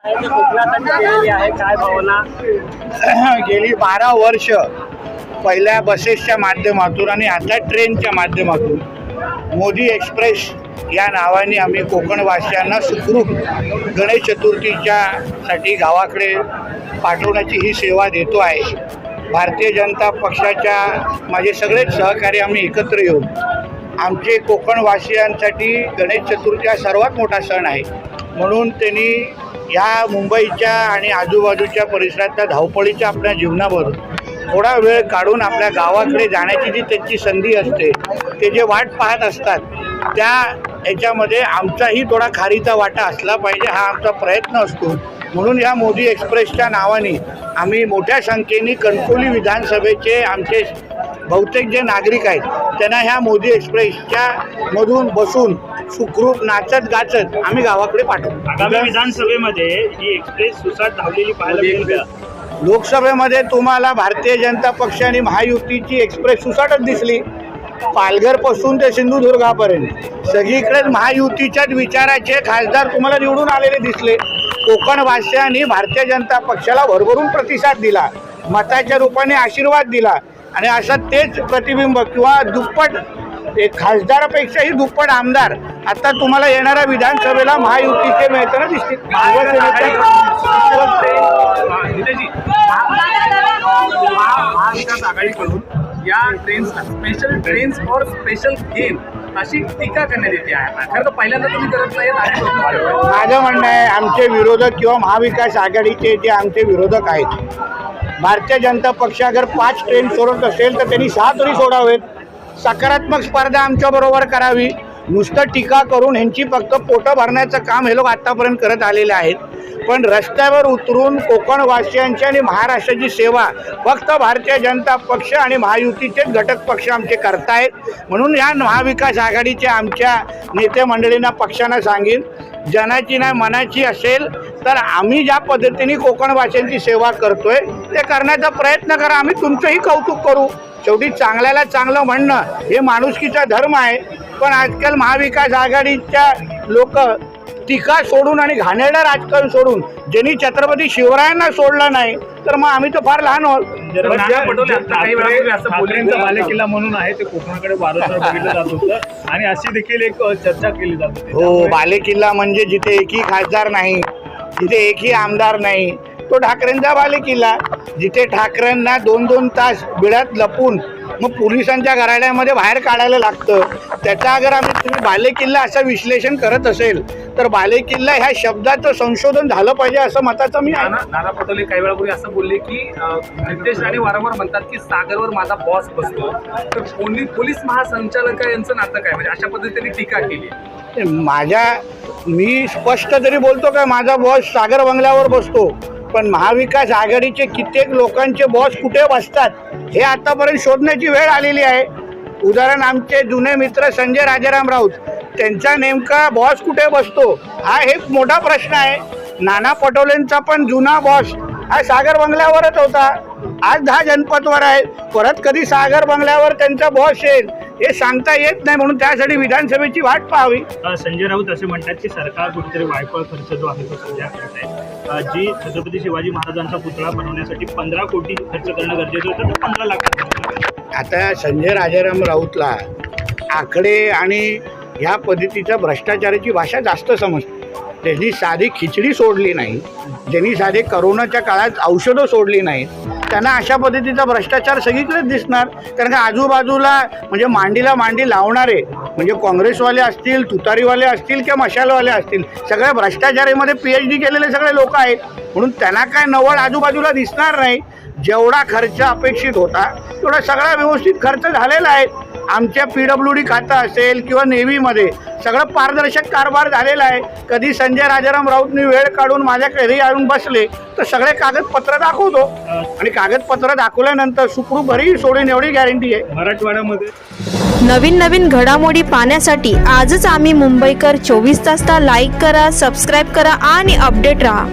काय भावना? गेली 12 वर्ष पहिल्या बसेसच्या माध्यमातून आणि आता ट्रेनच्या माध्यमातून मोदी एक्सप्रेस या नावाने आम्ही कोकणवासियांना सुखरूप गणेश चतुर्थीच्या साठी गावाकडे पाठवण्याची ही सेवा देतो आहे। भारतीय जनता पक्षाच्या माझे सगळेच सहकारी आम्ही एकत्र येऊन आमचे कोकणवासियांसाठी गणेश चतुर्थी हा सर्वात मोठा सण आहे, म्हणून त्यांनी या मुंबईच्या आणि आजूबाजूच्या परिसरातल्या धावपळीच्या आपल्या जीवनावर थोडा वेळ काढून आपल्या गावाकडे जाण्याची जी त्यांची संधी असते, ते जे वाट पाहत असतात, त्या याच्यामध्ये आमचाही थोडा खारीचा वाटा असला पाहिजे हा आमचा प्रयत्न असतो। म्हणून या मोदी एक्सप्रेसच्या नावाने आम्ही मोठ्या संख्येने कणकवली विधानसभेचे आमचे बहुतेक जे नागरिक आहेत त्यांना ह्या मोदी एक्सप्रेसच्या मधून बसून सुखरूप नाचत गाचत आम्ही गावाकडे पाठवतो। आगामी विधानसभेमध्ये ही एक्सप्रेस सुसाट धावलेली पाहायला मिळेल का? लोकसभेमध्ये तुम्हाला भारतीय जनता पक्ष आणि महायुतीची एक्सप्रेस सुसाटच दिसली। पालघरपासून ते सिंधुदुर्गापर्यंत सगळीकडे महायुतीच्याच विचाराचे खासदार तुम्हाला निवडून आलेले दिसले। कोकणवासियांनी भारतीय जनता पक्षाला भरभरून प्रतिसाद दिला, मताच्या रूपाने आशीर्वाद दिला आणि असं तेच प्रतिबिंब किंवा दुप्पट एक खासदारापेक्षाही दुप्पट आमदार आता तुम्हाला येणाऱ्या विधानसभेला महायुतीचे मिळताना दिसतील। महाविकास आघाडीकडून या trains special trains for special game अशी टीका करण्यात येते आहे। खरं तर पहिल्यांदा तुम्ही करत नाही, माझं म्हणणं आहे आमचे विरोधक किंवा महाविकास आघाडीचे जे आमचे विरोधक आहेत, भारतीय जनता पक्ष अगर 5 ट्रेन सोडत असेल तर त्यांनी 6 तरी सोडावेत। सकारात्मक स्पर्धा आमच्याबरोबर करावी। नुसतं टीका करून ह्यांची फक्त पोटं भरण्याचं काम हे लोक आत्तापर्यंत करत आलेले आहेत, पण रस्त्यावर उतरून कोकणवासियांची आणि महाराष्ट्राची सेवा फक्त भारतीय जनता पक्ष आणि महायुतीचेच घटक पक्ष आमचे करतायत। म्हणून या महाविकास आघाडीच्या आमच्या नेते मंडळींना पक्षांना सांगेन, जनाची नाही मनाची असेल तर आम्ही ज्या पद्धतीने कोकणवासियांची सेवा करतोय ते करण्याचा प्रयत्न करा, आम्ही तुमचंही कौतुक करू। शेवटी चांगल्याला चांगलं म्हणणं हे माणुसकीचा धर्म आहे, पण आजकाल महाविकास आघाडीच्या लोक टीका सोडून आणि घाणेरडं राजकारण सोडून ज्यांनी छत्रपती शिवरायांना सोडलं नाही तर मग आम्ही तर फार लहान आहोत। बालेकिल्ला म्हणून आहे ते कोकणाकडे वारंवार बघितलं जात होतं आणि अशी देखील एक चर्चा केली जात होती। हो, बालेकिल्ला म्हणजे जिथे एकही खासदार नाही, जिथे एकही आमदार नाही, तो ठाकरेंचा बालेकिल्ला। जिथे ठाकरेंना 2-2 तास बिळात लपून मग पोलिसांच्या घराण्यामध्ये बाहेर काढायला लागतं, त्याचा अगर तुम्ही बालेकिल्ला असं विश्लेषण करत असेल तर बालेकिल्ला ह्या शब्दाचं संशोधन झालं पाहिजे असं मताचं मी आहे। नाना पटोले काही वेळापूर्वी असं बोलले की नितेश राणे वारंवार म्हणतात की सागरवर माझा बॉस बसतो, तर पोलीस महासंचालक यांचं नातं काय, म्हणजे अशा पद्धतीने टीका केली। मी स्पष्ट तरी बोलतो काय माझा बॉस सागर बंगल्यावर बसतो, पण महाविकास आघाडीचे कित्येक लोकांचे बॉस कुठे बसतात हे आतापर्यंत शोधण्याची वेळ आलेली आहे। उदाहरण आमचे जुने मित्र संजय राजाराम राऊत, त्यांचा नेमका बॉस कुठे बसतो हा एक मोठा प्रश्न आहे। नाना पटोलेंचा पण जुना बॉस हा सागर बंगल्यावरच होता, आज 10 जनपदवर आहे, परत कधी सागर बंगल्यावर त्यांचा बॉस येईल हे सांगता येत नाही, म्हणून त्यासाठी विधानसभेची वाट पाहावी। संजय राऊत असे म्हणतात की सरकार कुठेतरी वायफळ खर्च जो आहे तो सध्या करत आहे, जी छत्रपती शिवाजी महाराजांचा पुतळा बनवण्यासाठी 15 कोटी खर्च करणं गरजेचं होतं, तर 15 लाख। आता संजय राजाराम राऊतला आकडे आणि ह्या पद्धतीच्या भ्रष्टाचाराची भाषा जास्त समजते। त्यांनी साधी खिचडी सोडली नाही, ज्यांनी साधे करोनाच्या काळात औषधं सोडली नाहीत, त्यांना अशा पद्धतीचा भ्रष्टाचार सगळीकडेच दिसणार। कारण का आजूबाजूला म्हणजे मांडीला मांडी लावणारे म्हणजे काँग्रेसवाले असतील, तुतारीवाले असतील किंवा मशालवाले असतील, सगळ्या भ्रष्टाचारामध्ये PhD केलेले सगळे लोक आहेत, म्हणून त्यांना काय नवळ आजूबाजूला दिसणार नाही। जेवढा खर्च अपेक्षित होता तेवढा सगळा व्यवस्थित खर्च झालेला आहे। आमच्या PWD खातं असेल किंवा नेव्हीमध्ये सगळं पारदर्शक कारभार झालेला आहे। कधी संजय राजाराम राऊतनी वेळ काढून माझ्या घरी आणून बसले तर सगळे कागदपत्र दाखवतो आणि कागदपत्र दाखवल्यानंतर सुखरूप घरी सोडून एवढी गॅरंटी आहे। मराठवाड्यामध्ये नवीन घडामोडी पाहण्यासाठी आजच आम्ही मुंबईकर 24 तासला लाईक करा, सबस्क्राईब करा आणि अपडेट राहा।